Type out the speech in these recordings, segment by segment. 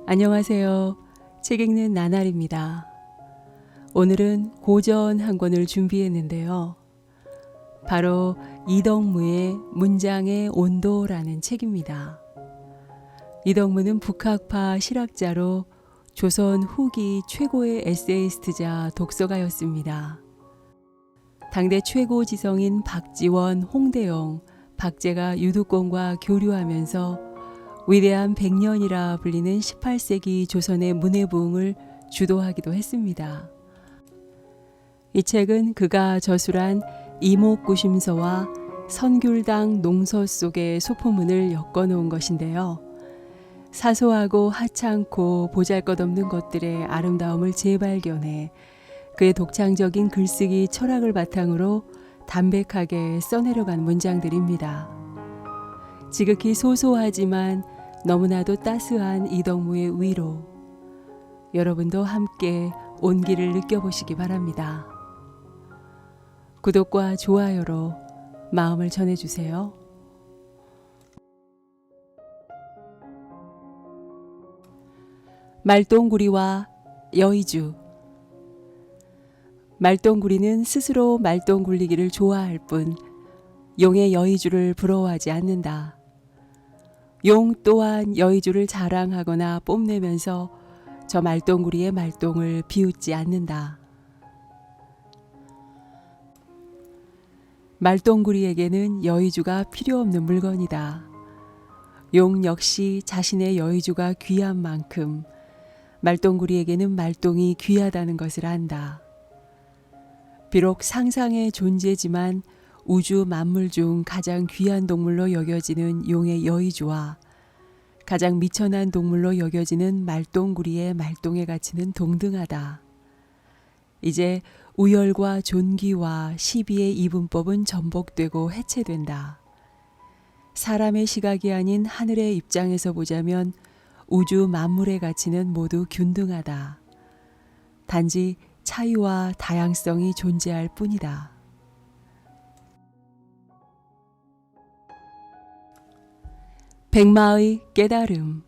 안녕하세요. 책 읽는 나날입니다. 오늘은 고전 한 권을 준비했는데요. 바로 이덕무의 문장의 온도라는 책입니다. 이덕무는 북학파 실학자로 조선 후기 최고의 에세이스트자 독서가였습니다. 당대 최고 지성인 박지원, 홍대영, 박제가 유두권과 교류하면서 위대한 백년이라 불리는 18세기 조선의 문해부흥을 주도하기도 했습니다. 이 책은 그가 저술한 이목구심서와 선귤당 농서 속의 소포문을 엮어놓은 것인데요. 사소하고 하찮고 보잘것없는 것들의 아름다움을 재발견해 그의 독창적인 글쓰기 철학을 바탕으로 담백하게 써내려간 문장들입니다. 지극히 소소하지만 너무나도 따스한 이덕무의 위로, 여러분도 함께 온기를 느껴보시기 바랍니다. 구독과 좋아요로 마음을 전해주세요. 말똥구리와 여의주. 말똥구리는 스스로 말똥 굴리기를 좋아할 뿐 용의 여의주를 부러워하지 않는다. 용 또한 여의주를 자랑하거나 뽐내면서 저 말똥구리의 말똥을 비웃지 않는다. 말똥구리에게는 여의주가 필요 없는 물건이다. 용 역시 자신의 여의주가 귀한 만큼 말똥구리에게는 말똥이 귀하다는 것을 안다. 비록 상상의 존재지만 우주 만물 중 가장 귀한 동물로 여겨지는 용의 여의주와 가장 미천한 동물로 여겨지는 말똥구리의 말똥의 가치는 동등하다. 이제 우열과 존귀와 시비의 이분법은 전복되고 해체된다. 사람의 시각이 아닌 하늘의 입장에서 보자면 우주 만물의 가치는 모두 균등하다. 단지 차이와 다양성이 존재할 뿐이다. 백마의 깨달음.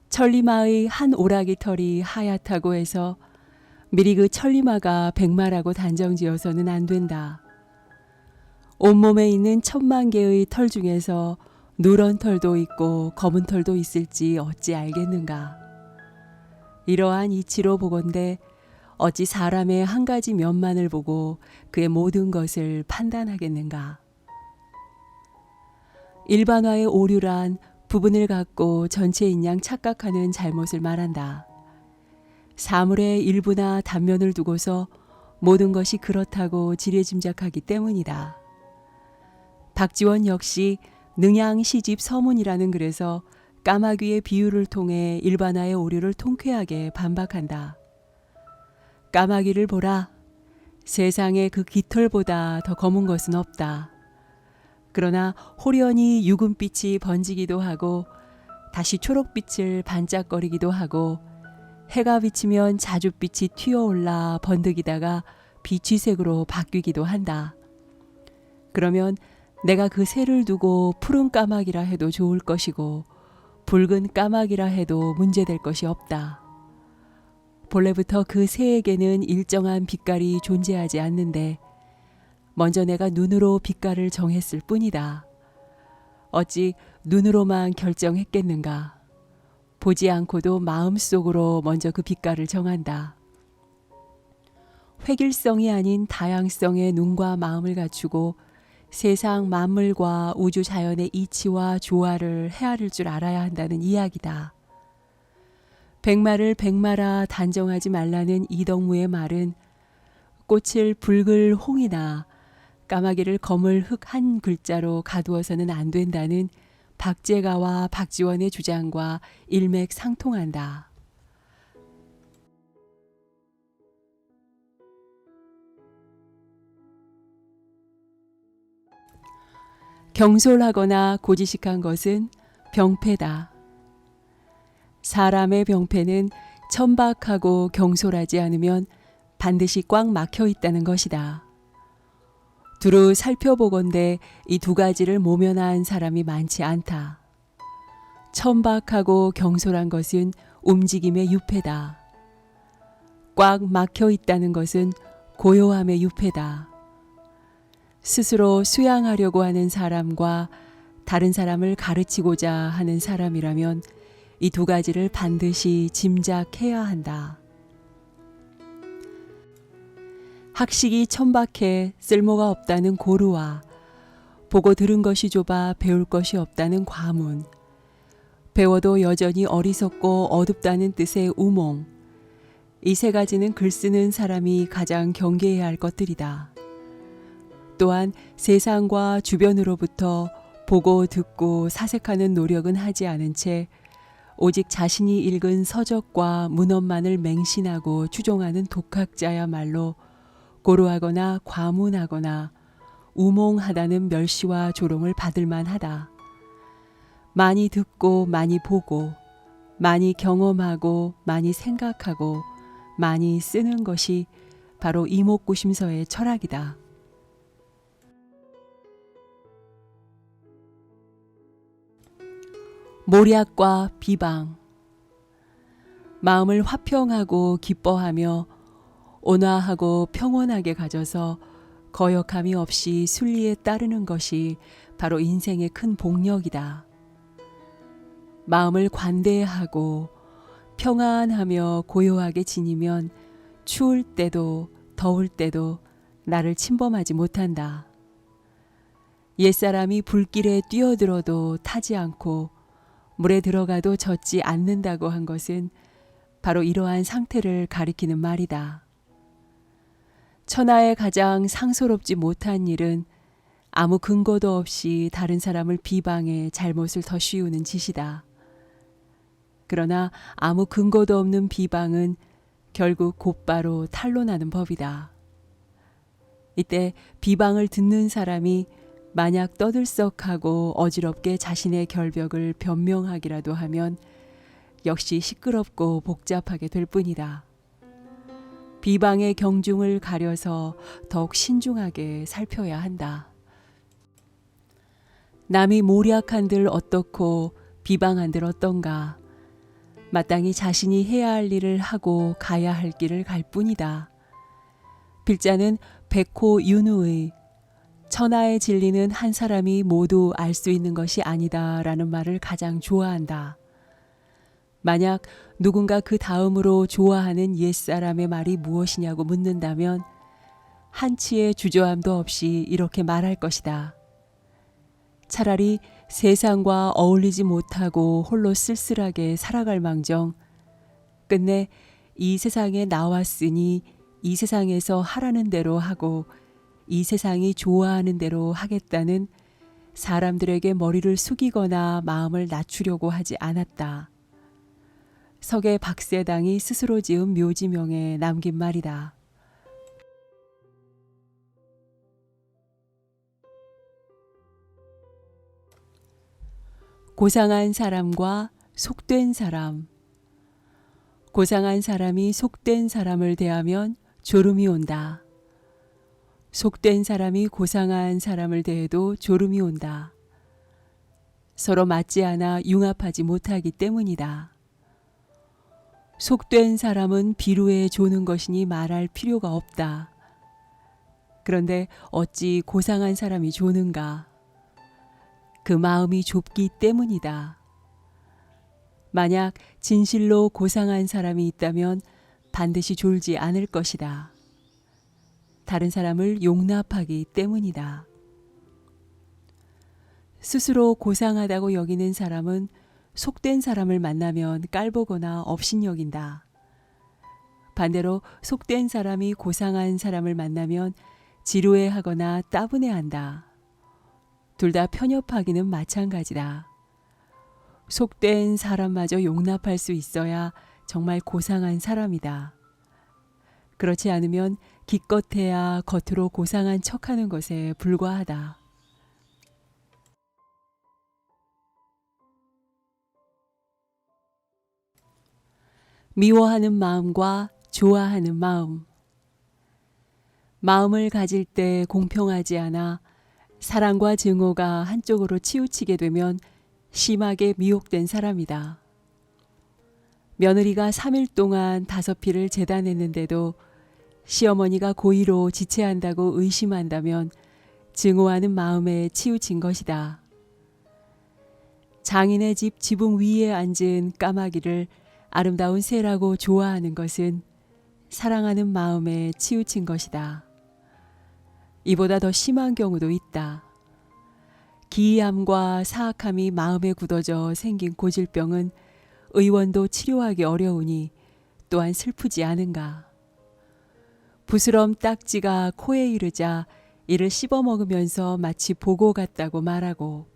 천리마의 한 오라기 털이 하얗다고 해서 미리 그 천리마가 백마라고 단정지어서는 안 된다. 온몸에 있는 1000만 개의 털 중에서 누런 털도 있고 검은 털도 있을지 어찌 알겠는가. 이러한 이치로 보건대 어찌 사람의 한 가지 면만을 보고 그의 모든 것을 판단하겠는가. 일반화의 오류란 부분을 갖고 전체인 양 착각하는 잘못을 말한다. 사물의 일부나 단면을 두고서 모든 것이 그렇다고 지레짐작하기 때문이다. 박지원 역시 능양 시집 서문이라는 글에서 까마귀의 비유를 통해 일반화의 오류를 통쾌하게 반박한다. 까마귀를 보라. 세상에 그 깃털보다 더 검은 것은 없다. 그러나 호련히 유금빛이 번지기도 하고 다시 초록빛을 반짝거리기도 하고 해가 비치면 자줏빛이 튀어올라 번득이다가 비취색으로 바뀌기도 한다. 그러면 내가 그 새를 두고 푸른 까마귀라 해도 좋을 것이고 붉은 까마귀라 해도 문제될 것이 없다. 본래부터 그 새에게는 일정한 빛깔이 존재하지 않는데 먼저 내가 눈으로 빛깔을 정했을 뿐이다. 어찌 눈으로만 결정했겠는가. 보지 않고도 마음속으로 먼저 그 빛깔을 정한다. 획일성이 아닌 다양성의 눈과 마음을 갖추고 세상 만물과 우주 자연의 이치와 조화를 헤아릴 줄 알아야 한다는 이야기다. 백마를 백마라 단정하지 말라는 이덕무의 말은 꽃을 붉을 홍이나 까마귀를 검을 흑 한 글자로 가두어서는 안 된다는 박제가와 박지원의 주장과 일맥상통한다. 경솔하거나 고지식한 것은 병폐다. 사람의 병폐는 천박하고 경솔하지 않으면 반드시 꽉 막혀 있다는 것이다. 두루 살펴보건대 이 두 가지를 모면한 사람이 많지 않다. 천박하고 경솔한 것은 움직임의 유패다. 꽉 막혀 있다는 것은 고요함의 유패다. 스스로 수양하려고 하는 사람과 다른 사람을 가르치고자 하는 사람이라면 이 두 가지를 반드시 짐작해야 한다. 학식이 천박해 쓸모가 없다는 고루와 보고 들은 것이 좁아 배울 것이 없다는 과문, 배워도 여전히 어리석고 어둡다는 뜻의 우몽, 이 세 가지는 글 쓰는 사람이 가장 경계해야 할 것들이다. 또한 세상과 주변으로부터 보고 듣고 사색하는 노력은 하지 않은 채 오직 자신이 읽은 서적과 문헌만을 맹신하고 추종하는 독학자야말로 고루하거나 과문하거나 우몽하다는 멸시와 조롱을 받을 만하다. 많이 듣고 많이 보고 많이 경험하고 많이 생각하고 많이 쓰는 것이 바로 이목구심서의 철학이다. 모략과 비방. 마음을 화평하고 기뻐하며 온화하고 평온하게 가져서 거역함이 없이 순리에 따르는 것이 바로 인생의 큰 복력이다. 마음을 관대하고 평안하며 고요하게 지니면 추울 때도 더울 때도 나를 침범하지 못한다. 옛사람이 불길에 뛰어들어도 타지 않고 물에 들어가도 젖지 않는다고 한 것은 바로 이러한 상태를 가리키는 말이다. 천하에 가장 상소롭지 못한 일은 아무 근거도 없이 다른 사람을 비방해 잘못을 더 씌우는 짓이다. 그러나 아무 근거도 없는 비방은 결국 곧바로 탄로나는 법이다. 이때 비방을 듣는 사람이 만약 떠들썩하고 어지럽게 자신의 결벽을 변명하기라도 하면 역시 시끄럽고 복잡하게 될 뿐이다. 비방의 경중을 가려서 더욱 신중하게 살펴야 한다. 남이 모략한들 어떻고 비방한들 어떤가. 마땅히 자신이 해야 할 일을 하고 가야 할 길을 갈 뿐이다. 필자는 백호 윤우의 천하의 진리는 한 사람이 모두 알 수 있는 것이 아니다 라는 말을 가장 좋아한다. 만약 누군가 그 다음으로 좋아하는 옛사람의 말이 무엇이냐고 묻는다면 한치의 주저함도 없이 이렇게 말할 것이다. 차라리 세상과 어울리지 못하고 홀로 쓸쓸하게 살아갈 망정 끝내 이 세상에 나왔으니 이 세상에서 하라는 대로 하고 이 세상이 좋아하는 대로 하겠다는 사람들에게 머리를 숙이거나 마음을 낮추려고 하지 않았다. 석의 박세당이 스스로 지은 묘지명에 남긴 말이다. 고상한 사람과 속된 사람. 고상한 사람이 속된 사람을 대하면 졸음이 온다. 속된 사람이 고상한 사람을 대해도 졸음이 온다. 서로 맞지 않아 융합하지 못하기 때문이다. 속된 사람은 비루에 조는 것이니 말할 필요가 없다. 그런데 어찌 고상한 사람이 조는가? 그 마음이 좁기 때문이다. 만약 진실로 고상한 사람이 있다면 반드시 졸지 않을 것이다. 다른 사람을 용납하기 때문이다. 스스로 고상하다고 여기는 사람은 속된 사람을 만나면 깔보거나 업신여긴다. 반대로 속된 사람이 고상한 사람을 만나면 지루해하거나 따분해한다. 둘 다 편협하기는 마찬가지다. 속된 사람마저 용납할 수 있어야 정말 고상한 사람이다. 그렇지 않으면 기껏해야 겉으로 고상한 척하는 것에 불과하다. 미워하는 마음과 좋아하는 마음. 마음을 가질 때 공평하지 않아 사랑과 증오가 한쪽으로 치우치게 되면 심하게 미혹된 사람이다. 며느리가 3일 동안 5피를 재단했는데도 시어머니가 고의로 지체한다고 의심한다면 증오하는 마음에 치우친 것이다. 장인의 집 지붕 위에 앉은 까마귀를 아름다운 새라고 좋아하는 것은 사랑하는 마음에 치우친 것이다. 이보다 더 심한 경우도 있다. 기이함과 사악함이 마음에 굳어져 생긴 고질병은 의원도 치료하기 어려우니 또한 슬프지 않은가. 부스럼 딱지가 코에 이르자 이를 씹어먹으면서 마치 보고 같다고 말하고,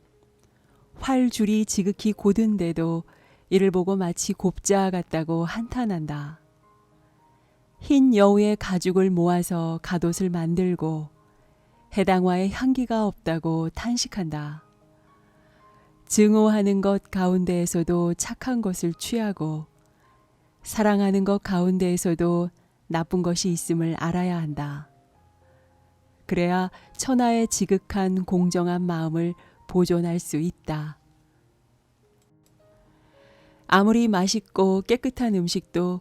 활줄이 지극히 곧은데도 이를 보고 마치 곱자 같다고 한탄한다. 흰 여우의 가죽을 모아서 갓옷을 만들고 해당화에 향기가 없다고 탄식한다. 증오하는 것 가운데에서도 착한 것을 취하고 사랑하는 것 가운데에서도 나쁜 것이 있음을 알아야 한다. 그래야 천하의 지극한 공정한 마음을 보존할 수 있다. 아무리 맛있고 깨끗한 음식도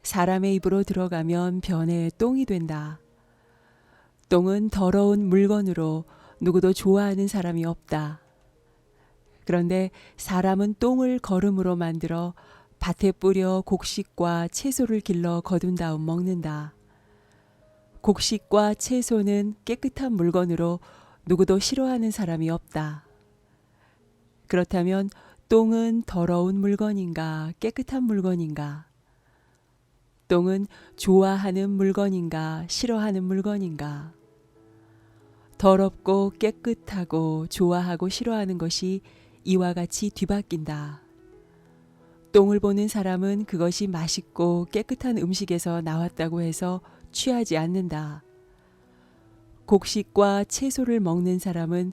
사람의 입으로 들어가면 변해 똥이 된다. 똥은 더러운 물건으로 누구도 좋아하는 사람이 없다. 그런데 사람은 똥을 거름으로 만들어 밭에 뿌려 곡식과 채소를 길러 거둔 다음 먹는다. 곡식과 채소는 깨끗한 물건으로 누구도 싫어하는 사람이 없다. 그렇다면 똥은 더러운 물건인가 깨끗한 물건인가? 똥은 좋아하는 물건인가 싫어하는 물건인가? 더럽고 깨끗하고 좋아하고 싫어하는 것이 이와 같이 뒤바뀐다. 똥을 보는 사람은 그것이 맛있고 깨끗한 음식에서 나왔다고 해서 취하지 않는다. 곡식과 채소를 먹는 사람은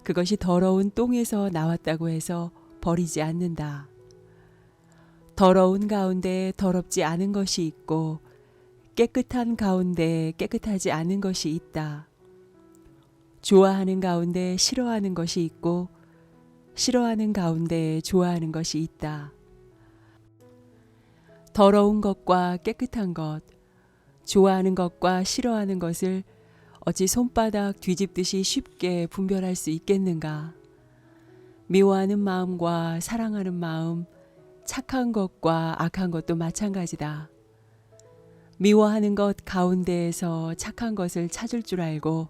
그것이 더러운 똥에서 나왔다고 해서 버리지 않는다. 더러운 가운데 더럽지 않은 것이 있고 깨끗한 가운데 깨끗하지 않은 것이 있다. 좋아하는 가운데 싫어하는 것이 있고 싫어하는 가운데 좋아하는 것이 있다. 더러운 것과 깨끗한 것, 좋아하는 것과 싫어하는 것을 어찌 손바닥 뒤집듯이 쉽게 분별할 수 있겠는가? 미워하는 마음과 사랑하는 마음, 착한 것과 악한 것도 마찬가지다. 미워하는 것 가운데에서 착한 것을 찾을 줄 알고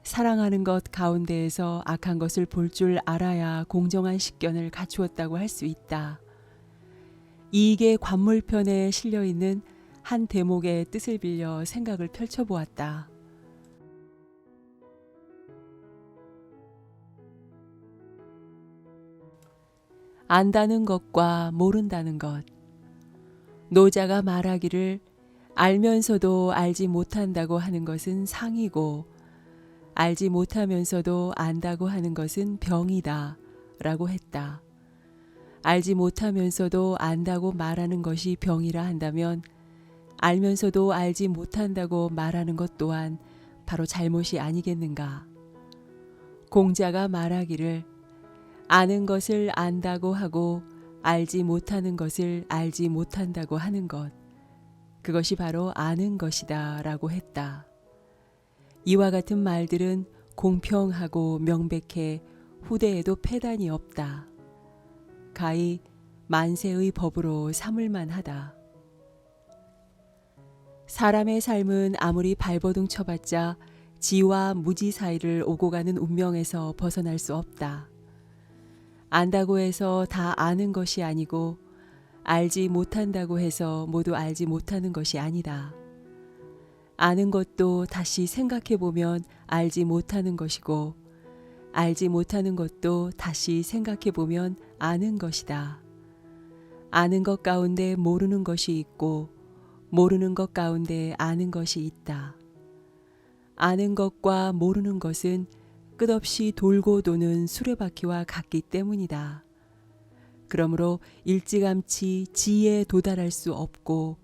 사랑하는 것 가운데에서 악한 것을 볼 줄 알아야 공정한 식견을 갖추었다고 할 수 있다. 이익의 관물편에 실려있는 한 대목의 뜻을 빌려 생각을 펼쳐보았다. 안다는 것과 모른다는 것. 노자가 말하기를 알면서도 알지 못한다고 하는 것은 상이고 알지 못하면서도 안다고 하는 것은 병이다 라고 했다. 알지 못하면서도 안다고 말하는 것이 병이라 한다면 알면서도 알지 못한다고 말하는 것 또한 바로 잘못이 아니겠는가. 공자가 말하기를 아는 것을 안다고 하고 알지 못하는 것을 알지 못한다고 하는 것, 그것이 바로 아는 것이다 라고 했다. 이와 같은 말들은 공평하고 명백해 후대에도 패단이 없다. 가히 만세의 법으로 삼을만 하다. 사람의 삶은 아무리 발버둥 쳐봤자 지와 무지 사이를 오고 가는 운명에서 벗어날 수 없다. 안다고 해서 다 아는 것이 아니고 알지 못한다고 해서 모두 알지 못하는 것이 아니다. 아는 것도 다시 생각해보면 알지 못하는 것이고 알지 못하는 것도 다시 생각해보면 아는 것이다. 아는 것 가운데 모르는 것이 있고 모르는 것 가운데 아는 것이 있다. 아는 것과 모르는 것은 끝없이 돌고 도는 수레바퀴와 같기 때문이다. 그러므로 일찌감치 지에 도달할 수 없고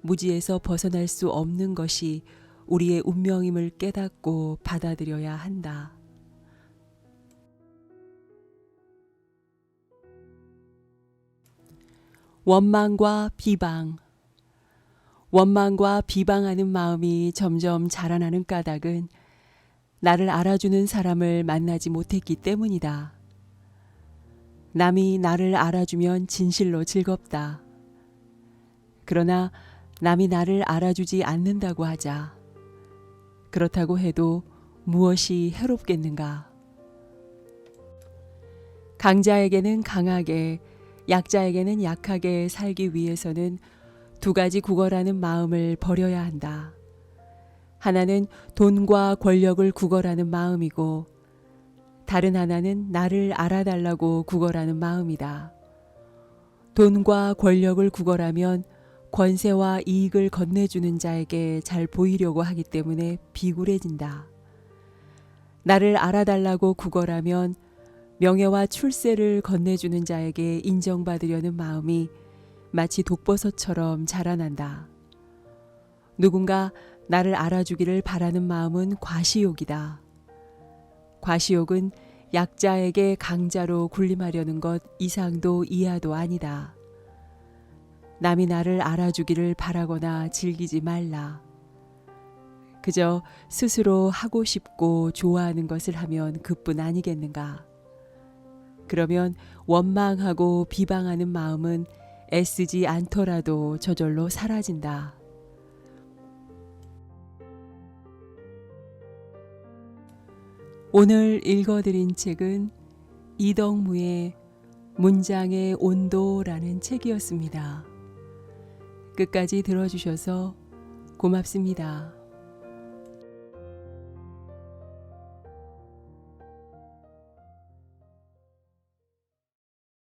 무지에서 벗어날 수 없는 것이 우리의 운명임을 깨닫고 받아들여야 한다. 원망과 비방. 원망과 비방하는 마음이 점점 자라나는 까닭은 나를 알아주는 사람을 만나지 못했기 때문이다. 남이 나를 알아주면 진실로 즐겁다. 그러나 남이 나를 알아주지 않는다고 하자. 그렇다고 해도 무엇이 해롭겠는가? 강자에게는 강하게, 약자에게는 약하게 살기 위해서는 두 가지 구걸하는 마음을 버려야 한다. 하나는 돈과 권력을 구걸하는 마음이고, 다른 하나는 나를 알아달라고 구걸하는 마음이다. 돈과 권력을 구걸하면 권세와 이익을 건네주는 자에게 잘 보이려고 하기 때문에 비굴해진다. 나를 알아달라고 구걸하면 명예와 출세를 건네주는 자에게 인정받으려는 마음이 마치 독버섯처럼 자라난다. 누군가 나를 알아주기를 바라는 마음은 과시욕이다. 과시욕은 약자에게 강자로 군림하려는 것 이상도 이하도 아니다. 남이 나를 알아주기를 바라거나 즐기지 말라. 그저 스스로 하고 싶고 좋아하는 것을 하면 그뿐 아니겠는가. 그러면 원망하고 비방하는 마음은 애쓰지 않더라도 저절로 사라진다. 오늘 읽어드린 책은 이덕무의 문장의 온도라는 책이었습니다. 끝까지 들어주셔서 고맙습니다.